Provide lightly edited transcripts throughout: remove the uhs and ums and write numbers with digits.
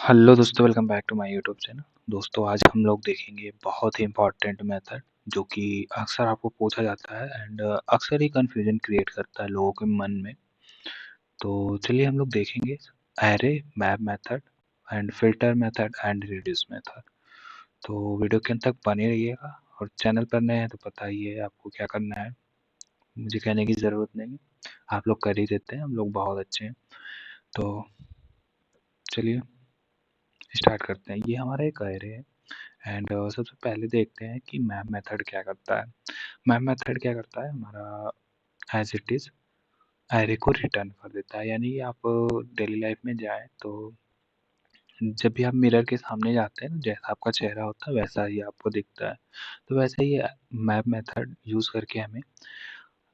Hello दोस्तों, welcome back to my YouTube channel. दोस्तों, आज हम लोग देखेंगे बहुत ही इम्पोर्टेंट मेथड जो कि अक्सर आपको पूछा जाता है एंड अक्सर ही कन्फ्यूजन क्रिएट करता है लोगों के मन में। तो चलिए हम लोग देखेंगे array, map method and filter method and reduce method. तो वीडियो के अंत तक बने रहिएगा और चैनल पर नए हैं तो पता ही है आपको क्या करना है। मुझे कहने की ज़रूरत नहीं है, आप लोग कर ही देते हैं, हम लोग बहुत अच्छे हैं। तो चलिए स्टार्ट करते हैं। ये हमारा एक एरे है एंड सबसे पहले देखते हैं कि मैप मेथड क्या करता है। मैप मेथड क्या करता है, हमारा एज इट इज़ एरे को रिटर्न कर देता है। यानी कि आप डेली लाइफ में जाएं तो जब भी आप मिरर के सामने जाते हैं ना, जैसा आपका चेहरा होता है वैसा ही आपको दिखता है। तो वैसे ही मैप मेथड यूज़ करके हमें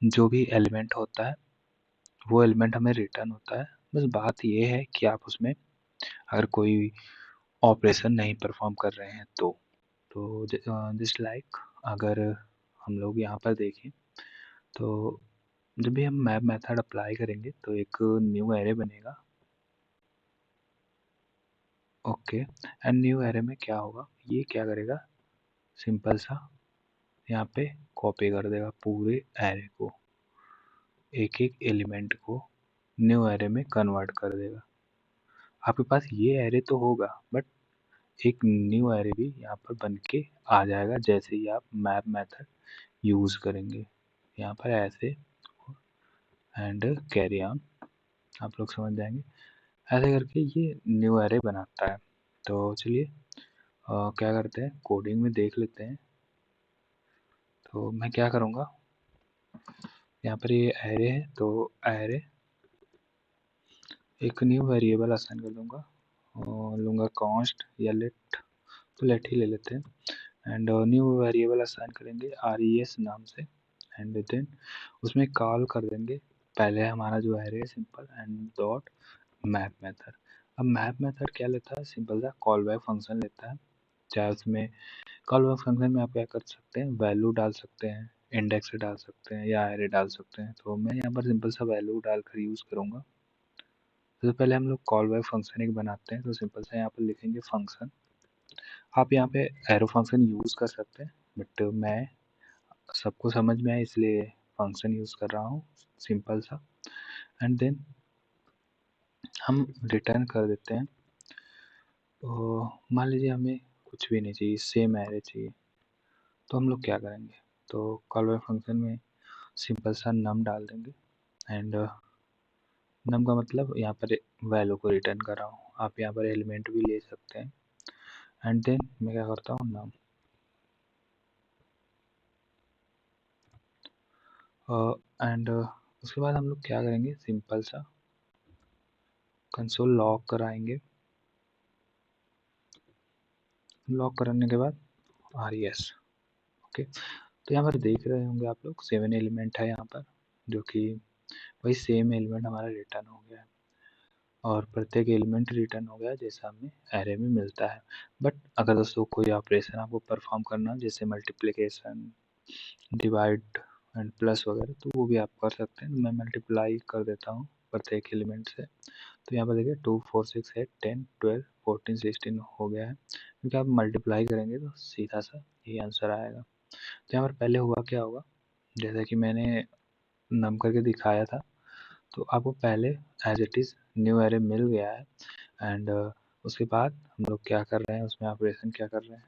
जो भी एलिमेंट होता है वो एलिमेंट हमें रिटर्न होता है। बस बात ये है कि आप उसमें अगर कोई ऑपरेशन नहीं परफॉर्म कर रहे हैं तो जस्ट लाइक अगर हम लोग यहाँ पर देखें तो जब भी हम मैप मेथड अप्लाई करेंगे तो एक न्यू एरे बनेगा। ओके, एंड न्यू एरे में क्या होगा, ये क्या करेगा, सिंपल सा यहाँ पे कॉपी कर देगा पूरे एरे को, एक एक एलिमेंट को न्यू एरे में कन्वर्ट कर देगा। आपके पास ये एरे तो होगा बट एक न्यू एरे भी यहाँ पर बन के आ जाएगा जैसे ही आप मैप मेथड यूज़ करेंगे। यहाँ पर ऐसे एंड कैरी ऑन, आप लोग समझ जाएंगे। ऐसे करके ये न्यू एरे बनाता है। तो चलिए क्या करते हैं, कोडिंग में देख लेते हैं। तो मैं क्या करूँगा, यहाँ पर ये एरे है तो एरे एक न्यू वेरिएबल असाइन कर दूँगा और लूँगा कॉन्स्ट या लेट, तो लेट ही ले लेते हैं। एंड न्यू वेरिएबल असाइन करेंगे res नाम से एंड देन उसमें कॉल कर देंगे पहले हमारा जो एरे है simple and dot map method. अब मैप मेथड क्या लेता है, सिंपल सा कॉल बैक फंक्शन लेता है। चाहे उसमें कॉल बैक फंक्शन में आप क्या कर सकते हैं, वैल्यू डाल सकते हैं, इंडेक्स डाल सकते हैं या एरे डाल सकते हैं। तो मैं यहाँ पर सिंपल सा वैल्यू डालकर यूज़ करूँगा। तो पहले हम लोग कॉल बैक फंक्शन एक बनाते हैं, तो सिंपल सा यहाँ पर लिखेंगे फंक्शन। आप यहाँ पे एरो फंक्शन यूज़ कर सकते हैं बट मैं सबको समझ में आए इसलिए फंक्शन यूज़ कर रहा हूँ, सिंपल सा। एंड देन हम रिटर्न कर देते हैं। तो मान लीजिए हमें कुछ भी नहीं चाहिए, सेम एरे चाहिए, तो हम लोग क्या करेंगे, तो कॉल बैक फंक्शन में सिंपल सा नम डाल देंगे एंड नम का मतलब यहाँ पर वैल्यू को रिटर्न कर रहा हूँ। आप यहाँ पर एलिमेंट भी ले सकते हैं एंड देन मैं क्या करता हूँ, नम एंड उसके बाद हम लोग क्या करेंगे, सिंपल सा कंसोल लॉग कराएंगे। लॉक कराने के बाद res, ओके। तो यहाँ पर देख रहे होंगे आप लोग 7 एलिमेंट है यहाँ पर, जो कि वही सेम एलिमेंट हमारा रिटर्न हो गया है और प्रत्येक एलिमेंट रिटर्न हो गया जैसा हमें एरे में मिलता है। बट अगर दोस्तों कोई ऑपरेशन आपको परफॉर्म करना जैसे मल्टीप्लिकेशन, डिवाइड एंड प्लस वगैरह, तो वो भी आप कर सकते हैं। मैं मल्टीप्लाई कर देता हूँ प्रत्येक एलिमेंट से। तो यहाँ पर देखिए 2 4 6 8 10 12 14 16 हो गया है, क्योंकि आप मल्टीप्लाई करेंगे तो सीधा सा यही आंसर आएगा। तो यहाँ पर पहले हुआ क्या होगा, जैसा कि मैंने नम करके दिखाया था, तो आपको पहले as it is new array मिल गया है एंड उसके बाद हम लोग क्या कर रहे हैं, उसमें ऑपरेशन क्या कर रहे हैं,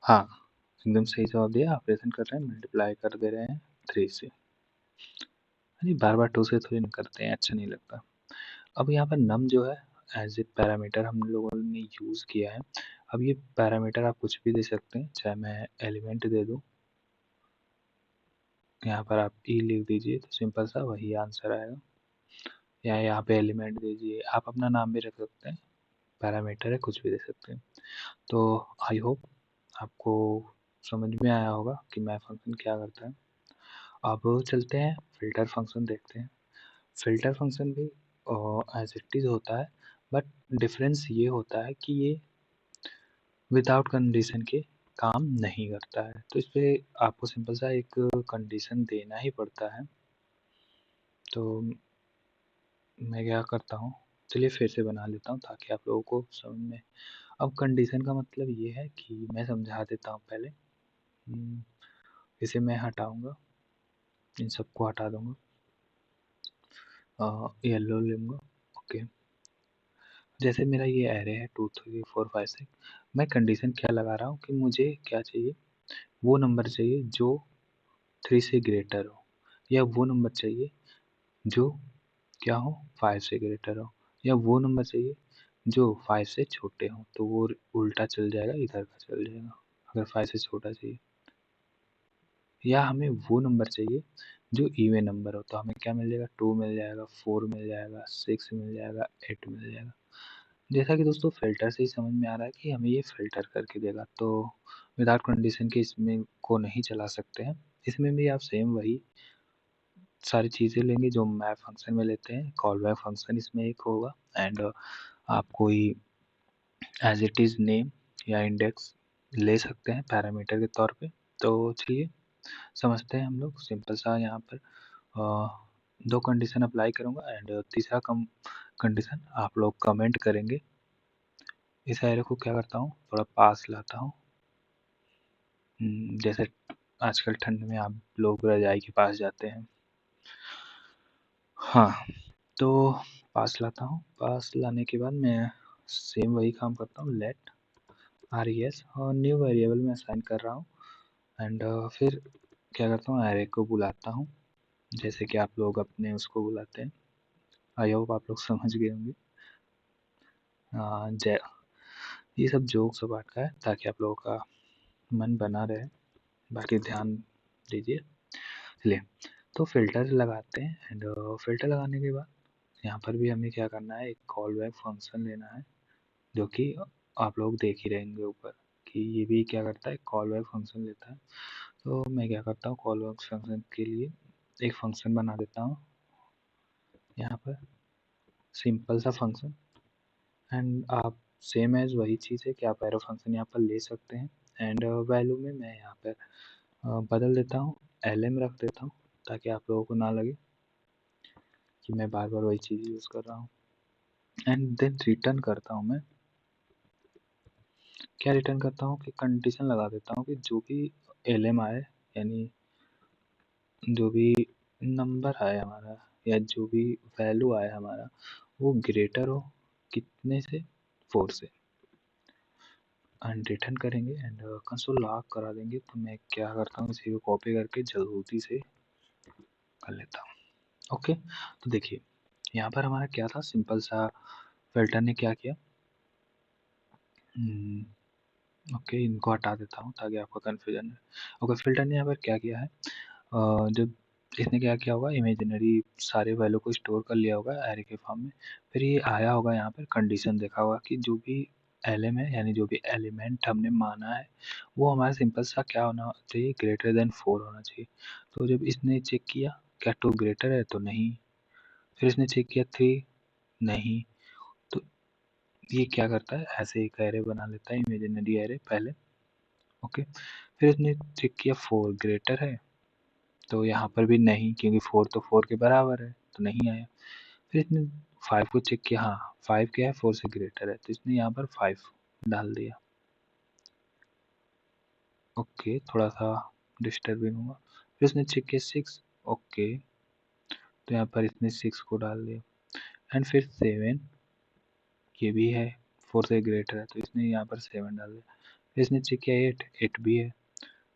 हाँ एकदम सही जवाब दिया, ऑपरेशन कर रहे हैं, मल्टीप्लाई कर दे रहे हैं 3 से। नहीं, बार बार 2 से थोड़ी ना करते हैं, अच्छा नहीं लगता। अब यहाँ पर नम जो है एज ए पैरामीटर हम लोगों ने यूज़ किया है। अब ये पैरामीटर आप कुछ भी दे सकते हैं, चाहे मैं एलिमेंट दे दूँ, यहाँ पर आप ई लिख दीजिए तो सिंपल सा वही आंसर आएगा, या यहाँ पे एलिमेंट दीजिए, आप अपना नाम भी रख सकते हैं, पैरामीटर है कुछ भी दे सकते हैं। तो आई होप आपको समझ में आया होगा कि मैप फंक्शन क्या करता है। अब चलते हैं फिल्टर फंक्शन देखते हैं। फिल्टर फंक्शन भी एज इट इज़ होता है बट डिफरेंस ये होता है कि ये विदाउट कंडीशन के काम नहीं करता है। तो इस पे आपको सिंपल सा एक कंडीशन देना ही पड़ता है। तो मैं क्या करता हूँ, चलिए फिर से बना लेता हूँ ताकि आप लोगों को समझ में। अब कंडीशन का मतलब ये है कि मैं समझा देता हूँ पहले। इसे मैं हटाऊँगा, इन सबको हटा दूँगा। येलो लूँगा, ओके। जैसे मेरा ये एरे है 2 3 4 5 6, मैं कंडीशन क्या लगा रहा हूँ कि मुझे क्या चाहिए, वो नंबर चाहिए जो 3 से ग्रेटर हो, या वो नंबर चाहिए जो क्या हो, 5 से ग्रेटर हो, या वो नंबर चाहिए जो 5 से छोटे हों। तो वो उल्टा चल जाएगा, इधर का चल जाएगा अगर 5 से छोटा चाहिए। या हमें वो नंबर चाहिए जो इवन नंबर हो, तो हमें क्या मिल जाएगा, 2 मिल जाएगा, 4 मिल जाएगा, 6 मिल जाएगा, 8 मिल जाएगा। जैसा कि दोस्तों फ़िल्टर से ही समझ में आ रहा है कि हमें ये फ़िल्टर करके देगा, तो विदाउट कंडीशन के इसमें को नहीं चला सकते हैं। इसमें भी आप सेम वही सारी चीज़ें लेंगे जो मैप फंक्शन में लेते हैं। कॉल बैक फंक्शन इसमें एक होगा, एंड आप कोई एज़ इट इज़ नेम या इंडेक्स ले सकते हैं पैरामीटर के तौर पे। तो चलिए समझते हैं हम लोग सिंपल सा यहाँ पर 2 कंडीशन अप्लाई करूँगा, एंड तीसरा कंडीशन आप लोग कमेंट करेंगे। इस एरे को क्या करता हूँ, थोड़ा पास लाता हूँ। जैसे आजकल ठंड में आप लोग रजाई के पास जाते हैं। हाँ, तो पास लाता हूँ। पास लाने के बाद मैं सेम वही काम करता हूँ, लेट res और न्यू वेरिएबल में असाइन कर रहा हूँ, एंड फिर क्या करता हूँ, एरे को बुलाता हूँ जैसे कि आप लोग अपने उसको बुलाते हैं। आई होप आप लोग समझ गए होंगे। जय, ये सब जोक सपाट का है ताकि आप लोगों का मन बना रहे, बाकी ध्यान दीजिए। चलिए, तो फ़िल्टर लगाते हैं, एंड फ़िल्टर लगाने के बाद यहाँ पर भी हमें क्या करना है, एक कॉल बैक फंक्शन लेना है, जो कि आप लोग देख ही रहेंगे ऊपर कि ये भी क्या करता है, कॉल बैक फंक्शन लेता है। तो मैं क्या करता हूँ, कॉल बैक फंक्शन के लिए एक फंक्शन बना देता हूँ यहाँ पर, सिंपल सा फंक्शन। एंड आप सेम एज़ वही चीज़ है कि आप एरो फंक्शन यहाँ पर ले सकते हैं, एंड वैल्यू में मैं यहाँ पर बदल देता हूँ, lm रख देता हूँ ताकि आप लोगों को ना लगे कि मैं बार-बार वही चीज़ यूज़ कर रहा हूँ। एंड देन रिटर्न करता हूँ मैं, क्या रिटर्न करता हूँ कि कंडीशन लगा देता हूँ कि जो भी lm आए, यानी जो भी नंबर आए हमारा, या जो भी वैल्यू आए हमारा, वो ग्रेटर हो कितने से, 4 से। एंड रिटर्न करेंगे, एंड कंसोल लॉग करा देंगे। तो मैं क्या करता हूँ, इसी को कॉपी करके जल्दी से कर लेता हूँ। ओके, तो देखिए यहाँ पर हमारा क्या था, सिंपल सा फ़िल्टर ने क्या किया, ओके इनको हटा देता हूँ ताकि आपको कन्फ्यूजन है। ओके, फ़िल्टर ने यहाँ पर क्या किया है, जब इसने क्या किया होगा, इमेजिनरी सारे वैल्यू को स्टोर कर लिया होगा एरे के फॉर्म में। फिर ये आया होगा यहाँ पर, कंडीशन देखा होगा कि जो भी lm है, यानी जो भी एलिमेंट हमने माना है, वो हमारा सिंपल सा क्या होना चाहिए, ग्रेटर देन 4 होना चाहिए। तो जब इसने चेक किया क्या 2 ग्रेटर है, तो नहीं। फिर इसने चेक किया 3, नहीं। तो ये क्या करता है, ऐसे एक एरे बना लेता है, इमेजिनरी एरे पहले। ओके, फिर इसने चेक किया 4 ग्रेटर है, तो यहाँ पर भी नहीं, क्योंकि 4 तो 4 के बराबर है, तो नहीं आया। फिर इसने 5 को चेक किया, हाँ 5 क्या है, 4 से ग्रेटर है, तो इसने यहाँ पर 5 डाल दिया। ओके, थोड़ा सा डिस्टर्बिंग हुआ। फिर इसने चेक किया 6, ओके, तो यहाँ पर इसने 6 को डाल दिया। एंड फिर 7, ये भी है 4 से ग्रेटर है, तो इसने यहाँ पर 7 डाल दिया। फिर इसने चेक किया 8, 8 भी है,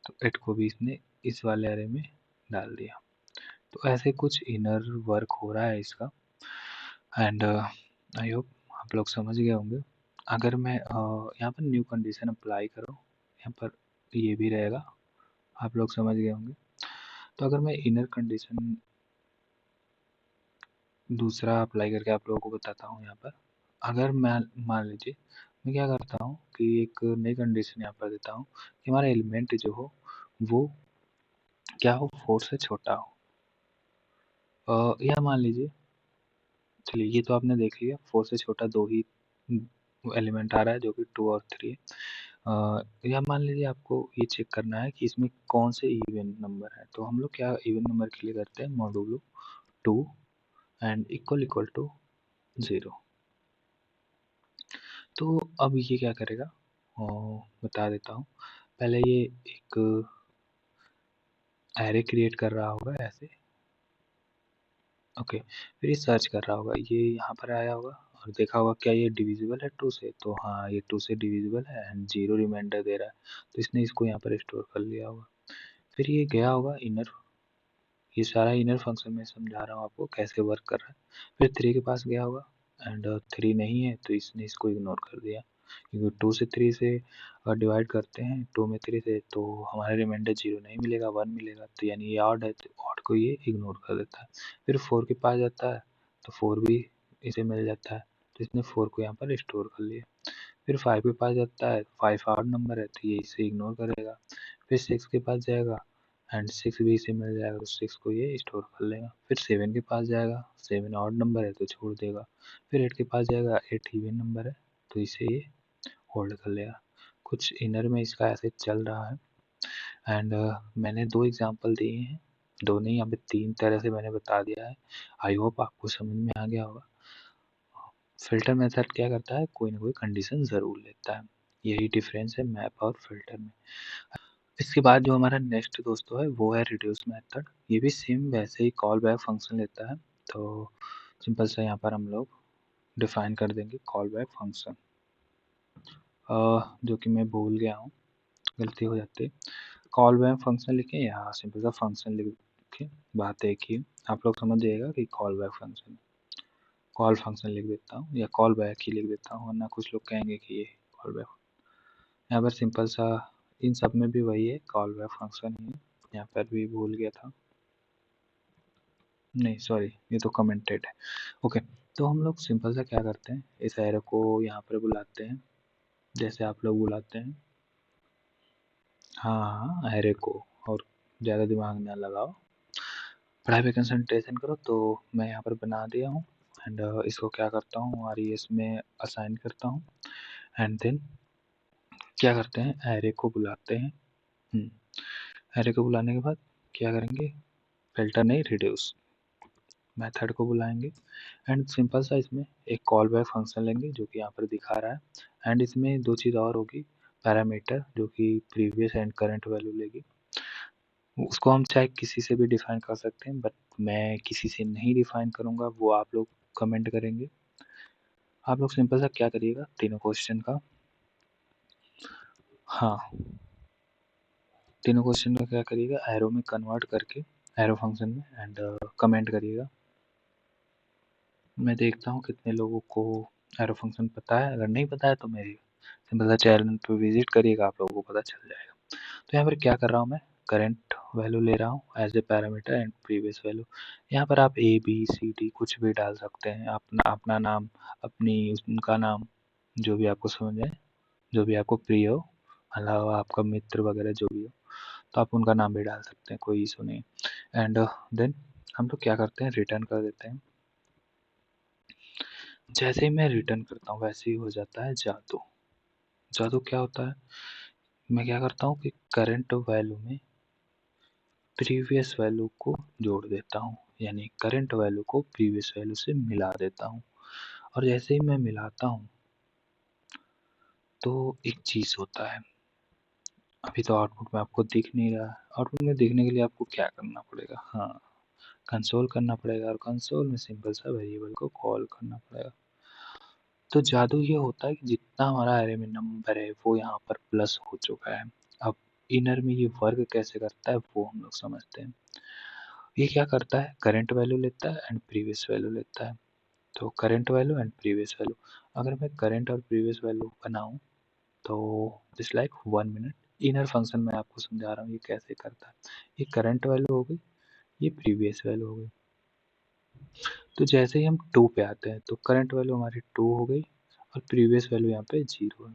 तो 8 को भी इसने इस वाले एरे में डाल दिया। तो ऐसे कुछ इनर वर्क हो रहा है इसका, एंड आई होप आप लोग समझ गए होंगे। अगर मैं यहाँ पर न्यू कंडीशन अप्लाई करूँ, यहाँ पर ये भी रहेगा, आप लोग समझ गए होंगे। तो अगर मैं इनर कंडीशन दूसरा अप्लाई करके आप लोगों को बताता हूँ यहाँ पर। अगर मैं मान लीजिए मैं क्या करता हूँ कि एक नई कंडीशन यहाँ पर देता हूँ कि हमारा एलिमेंट जो हो वो क्या हो, 4 से छोटा हो। या मान लीजिए, चलिए ये तो आपने देख लिया, 4 से छोटा 2 ही एलिमेंट आ रहा है जो कि 2 और 3 है। या मान लीजिए आपको ये चेक करना है कि इसमें कौन से इवन नंबर है, तो हम लोग क्या इवन नंबर के लिए करते हैं, मॉडुलो 2 एंड इक्वल टू 0। तो अब ये क्या करेगा, बता देता हूँ। पहले ये एक एरे क्रिएट कर रहा होगा ऐसे, ओके। फिर ये सर्च कर रहा होगा, ये यहाँ पर आया होगा और देखा होगा क्या ये डिविजिबल है 2 से, तो हाँ ये 2 से डिविजिबल है एंड 0 रिमाइंडर दे रहा है, तो इसने इसको यहाँ पर स्टोर कर लिया होगा। फिर ये गया होगा इनर, ये सारा इनर फंक्शन मैं समझा रहा हूँ आपको कैसे वर्क कर रहा है। फिर 3 के पास गया होगा एंड 3 नहीं है तो इसने इसको इग्नोर कर दिया, क्योंकि 2 से 3 से डिवाइड करते हैं 2 में 3 से, तो हमारा रिमाइंडर 0 नहीं मिलेगा, 1 मिलेगा, तो यानी ये ऑड है, तो ऑड को ये इग्नोर कर देता है। फिर 4 के पास जाता है तो 4 भी इसे मिल जाता है, तो इसने 4 को यहाँ पर स्टोर कर लिया। फिर 5 के पास जाता है, 5 ऑड नंबर है तो ये इसे इग्नोर करेगा। फिर 6 के पास जाएगा एंड 6 भी इसे मिल जाएगा, तो 6 को ये स्टोर कर लेगा। फिर 7 के पास जाएगा, 7 ऑड नंबर है तो छोड़ देगा। फिर 8 के पास जाएगा, 8 इवन नंबर है तो इसे ये होल्ड कर लेगा। कुछ इनर में इसका ऐसे चल रहा है एंड मैंने 2 एग्जांपल दिए हैं, 2 नहीं यहाँ पे 3 तरह से मैंने बता दिया है। आई होप आपको समझ में आ गया होगा। फ़िल्टर मेथड क्या करता है, कोई ना कोई कंडीशन ज़रूर लेता है। यही डिफरेंस है मैप और फ़िल्टर में। इसके बाद जो हमारा नेक्स्ट दोस्तों है वो है रिड्यूस मेथड। ये भी सेम वैसे ही कॉल बैक फंक्शन लेता है, तो सिंपल सा यहाँ पर हम लोग डिफाइन कर देंगे कॉल बैक फंक्शन, जो कि मैं भूल गया हूँ, गलती हो जाती है। कॉल बैक फंक्शन लिखें या सिंपल सा फंक्शन लिख के, बात एक ही, आप लोग समझ जाइएगा कि call back function, call function लिख देता हूँ या कॉल बैक ही लिख देता हूँ, वरना कुछ लोग कहेंगे कि ये कॉल बैक। यहाँ पर सिंपल सा इन सब में भी वही है, कॉल बैक फंक्शन ही है। यहाँ पर भी भूल गया था, नहीं सॉरी ये तो कमेंटेड है, ओके। तो हम लोग सिंपल सा क्या करते हैं, इस एरो को यहाँ पर बुलाते हैं, जैसे आप लोग बुलाते हैं, हाँ हाँ एरे को, और ज़्यादा दिमाग ना लगाओ, पढ़ाई पे कंसंट्रेशन करो। तो मैं यहाँ पर बना दिया हूँ एंड इसको क्या करता हूँ आर ई एस में असाइन करता हूँ एंड देन क्या करते हैं, एरे को बुलाते हैं। एरे को बुलाने के बाद क्या करेंगे, फिल्टर नहीं रिड्यूस मेथड को बुलाएंगे एंड सिंपल सा इसमें एक कॉल बैक फंक्शन लेंगे जो कि यहाँ पर दिखा रहा है एंड इसमें 2 चीज़ और होगी, पैरामीटर जो कि प्रीवियस एंड करंट वैल्यू लेगी। उसको हम चाहे किसी से भी डिफाइन कर सकते हैं, बट मैं किसी से नहीं डिफाइन करूँगा, वो आप लोग कमेंट करेंगे। आप लोग सिंपल सा क्या करिएगा, तीनों क्वेश्चन का, हाँ तीनों क्वेश्चन का क्या करिएगा, एरो में कन्वर्ट करके, एरो फंक्शन में एंड कमेंट करिएगा। मैं देखता हूँ कितने लोगों को एरो फंक्शन पता है, अगर नहीं पता है तो मेरी सिंपल सा चैनल पे विजिट करिएगा, आप लोगों को पता चल जाएगा। तो यहाँ पर क्या कर रहा हूँ मैं, करंट वैल्यू ले रहा हूँ as a parameter and previous value. यहाँ पर आप ए बी सी डी कुछ भी डाल सकते हैं, अपना अपना नाम, अपनी उनका नाम, जो भी आपको समझ आए, जो भी आपको प्रिय हो, अलावा आपका मित्र वगैरह जो भी हो, तो आप उनका नाम भी डाल सकते हैं, कोई इशू नहीं। एंड देन हम लोग क्या करते हैं, रिटर्न कर देते हैं। जैसे ही मैं रिटर्न करता हूँ वैसे ही हो जाता है जादू। जादू क्या होता है, मैं क्या करता हूँ कि करंट वैल्यू में प्रीवियस वैल्यू को जोड़ देता हूँ, यानी करंट वैल्यू को प्रीवियस वैल्यू से मिला देता हूँ। और जैसे ही मैं मिलाता हूँ तो एक चीज़ होता है, अभी तो आउटपुट में आपको दिख नहीं रहा है, आउटपुट में दिखने के लिए आपको क्या करना पड़ेगा, हाँ कंसोल करना पड़ेगा, और कंसोल में सिंपल सा वेरिएबल को कॉल करना पड़ेगा। तो जादू ये होता है कि जितना हमारा एरे में नंबर है वो यहाँ पर प्लस हो चुका है। अब इनर में ये वर्क कैसे करता है वो हम लोग समझते हैं। ये क्या करता है, करंट वैल्यू लेता है एंड प्रीवियस वैल्यू लेता है। तो current value and previous value, अगर मैं करंट और प्रीवियस वैल्यू बनाऊं तो just like 1 minute, inner function मैं आपको समझा रहा हूँ ये कैसे करता है। ये करंट वैल्यू हो गई, ये प्रीवियस वैल्यू हो गई। तो जैसे ही हम 2 पे आते हैं तो करंट वैल्यू हमारी 2 हो गई और प्रीवियस वैल्यू यहाँ पे 0 है।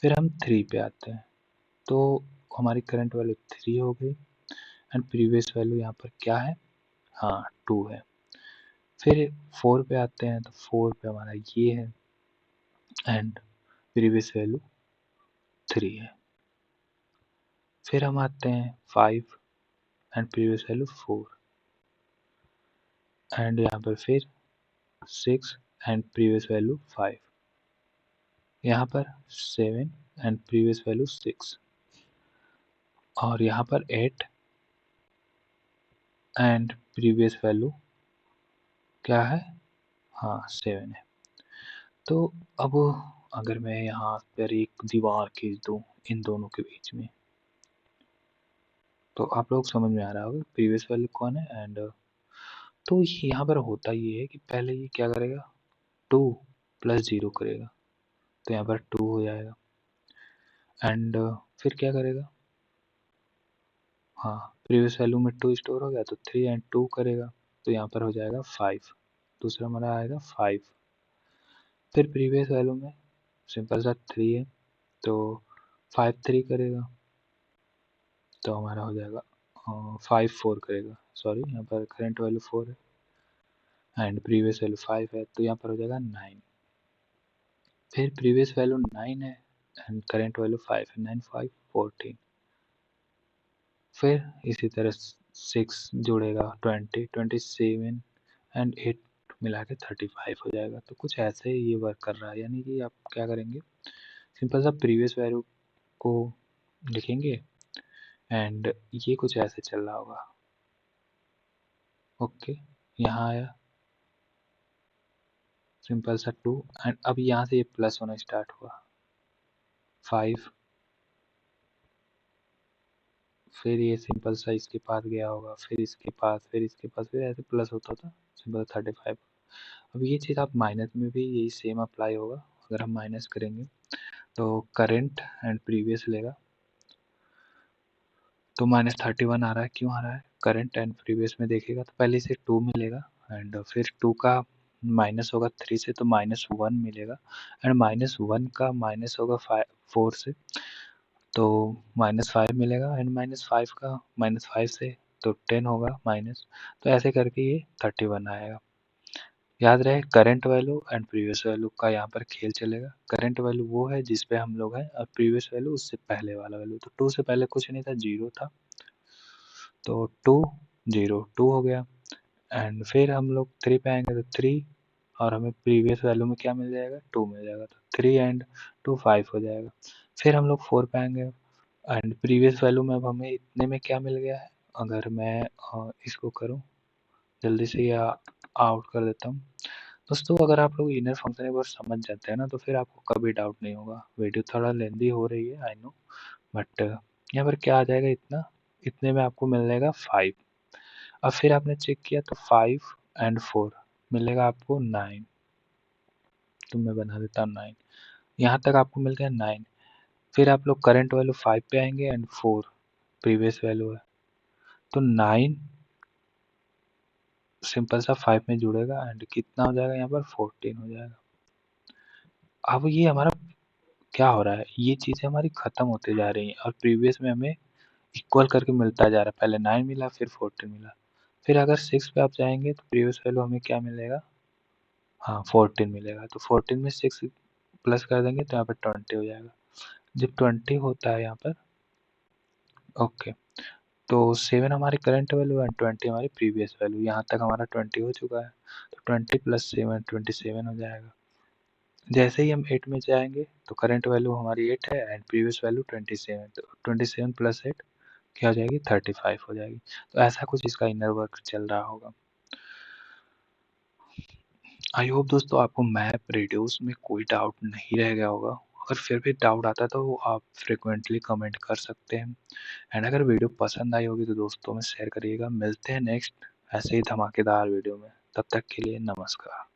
फिर हम 3 पे आते हैं तो हमारी करंट वैल्यू 3 हो गई एंड प्रीवियस वैल्यू यहाँ पर क्या है, हाँ 2 है। फिर 4 पे आते हैं तो 4 पे हमारा ये है एंड प्रीवियस वैल्यू 3 है। फिर हम आते हैं 5 एंड प्रीवियस वैल्यू 4 एंड यहाँ पर फिर 6 एंड प्रीवियस वैल्यू 5। यहाँ पर 7 एंड प्रीवियस वैल्यू 6 और यहाँ पर 8 एंड प्रीवियस वैल्यू क्या है, हाँ 7 है। तो अब अगर मैं यहाँ पर एक दीवार खींच दूँ इन दोनों के बीच में, तो आप लोग समझ में आ रहा होगा प्रीवियस वैल्यू कौन है एंड तो यहाँ पर होता ये है कि पहले ये क्या करेगा, 2 प्लस 0 करेगा, तो यहाँ पर 2 हो जाएगा एंड फिर क्या करेगा, हाँ प्रीवियस वैल्यू में 2 स्टोर हो गया तो 3 एंड 2 करेगा, तो यहाँ पर हो जाएगा 5, दूसरा हमारा आएगा 5। फिर प्रीवियस वैल्यू में सिंपल सा 3 है तो 5 3 करेगा, तो हमारा हो जाएगा 5 4 करेगा, सॉरी यहाँ पर करंट वैल्यू 4 है एंड प्रीवियस वैल्यू 5 है, तो यहाँ पर हो जाएगा 9। फिर प्रीवियस वैल्यू 9 है एंड करंट वैल्यू 5 है, 9 5 14। फिर इसी तरह 6 जुड़ेगा 20 27 एंड 8 मिला के 35 हो जाएगा। तो कुछ ऐसे ही ये वर्क कर रहा है, यानी कि आप क्या करेंगे, सिंपल सा प्रीवियस वैल्यू को लिखेंगे एंड ये कुछ ऐसे चल रहा होगा। ओके, यहाँ आया सिंपल सा 2 एंड अब यहाँ से ये प्लस होना स्टार्ट हुआ 5, फिर ये सिंपल सा इसके पास गया होगा, फिर इसके पास, फिर इसके पास, फिर ऐसे प्लस होता था सिंपल 35। अब ये चीज़ आप माइनस में भी यही सेम अप्लाई होगा, अगर हम माइनस करेंगे तो करंट एंड प्रीवियस लेगा तो -31 आ रहा है, क्यों आ रहा है, करंट एंड प्रीवियस में देखेगा तो पहले से 2 मिलेगा एंड फिर 2 का माइनस होगा 3 से तो -1 मिलेगा एंड -1 का माइनस होगा 4 से तो -5 मिलेगा एंड -5 का -5 से तो 10 होगा माइनस, तो ऐसे करके ये 31 आएगा। याद रहे current value and previous value का यहाँ पर खेल चलेगा। करंट वैल्यू वो है जिस पे हम लोग हैं और प्रीवियस वैल्यू उससे पहले वाला वैल्यू, तो 2 से पहले कुछ नहीं था, 0 था, तो 2 0 2 हो गया एंड फिर हम लोग 3 पे आएंगे तो 3 और हमें प्रीवियस वैल्यू में क्या मिल जाएगा, 2 मिल जाएगा, तो 3 एंड 2 5 हो जाएगा। फिर हम लोग 4 पे आएंगे एंड प्रीवियस वैल्यू में अब हमें इतने में क्या मिल गया है, अगर मैं इसको करूँ जल्दी से या आउट कर देता हूँ। दोस्तों अगर आप लोग इनर फंक्शन एक बार समझ जाते हैं ना तो फिर आपको कभी डाउट नहीं होगा। वीडियो थोड़ा लेंदी हो रही है आई नो, बट यहाँ पर क्या आ जाएगा, इतना इतने में आपको मिल जाएगा 5। अब फिर आपने चेक किया तो 5 एंड 4 मिलेगा आपको 9, तो मैं बना देता हूँ 9, यहाँ तक आपको मिल गया 9। फिर आप लोग करंट वैल्यू 5 पे आएंगे एंड 4 प्रीवियस वैल्यू है, तो 9 सिंपल सा 5 में जुड़ेगा एंड कितना हो जाएगा, यहाँ पर 14 हो जाएगा। अब ये हमारा क्या हो रहा है, ये चीज़ें हमारी खत्म होते जा रही हैं और प्रीवियस में हमें इक्वल करके मिलता जा रहा है, पहले 9 मिला फिर 14 मिला, फिर अगर 6 पे आप जाएंगे तो प्रीवियस वैल्यू हमें क्या मिलेगा, हाँ 14 मिलेगा, तो 14 में 6 प्लस कर देंगे तो यहाँ पर 20 हो जाएगा। जब 20 होता है यहाँ पर, ओके, तो 7 हमारी करंट वैल्यू है, 20 हमारी प्रीवियस वैल्यू, यहाँ तक हमारा 20 हो चुका है, तो 20 प्लस 7 27 हो जाएगा। जैसे ही हम 8 में जाएंगे तो करंट वैल्यू हमारी 8 है एंड प्रीवियस वैल्यू 27, तो 27 प्लस 8 क्या हो जाएगी, 35 हो जाएगी। तो ऐसा कुछ इसका इनर वर्क चल रहा होगा। आई होप दोस्तों आपको मैप रेडियोस में कोई डाउट नहीं रह गया होगा, अगर फिर भी डाउट आता है तो आप फ्रिक्वेंटली कमेंट कर सकते हैं एंड अगर वीडियो पसंद आई होगी तो दोस्तों में शेयर करिएगा। मिलते हैं नेक्स्ट ऐसे ही धमाकेदार वीडियो में, तब तक के लिए नमस्कार।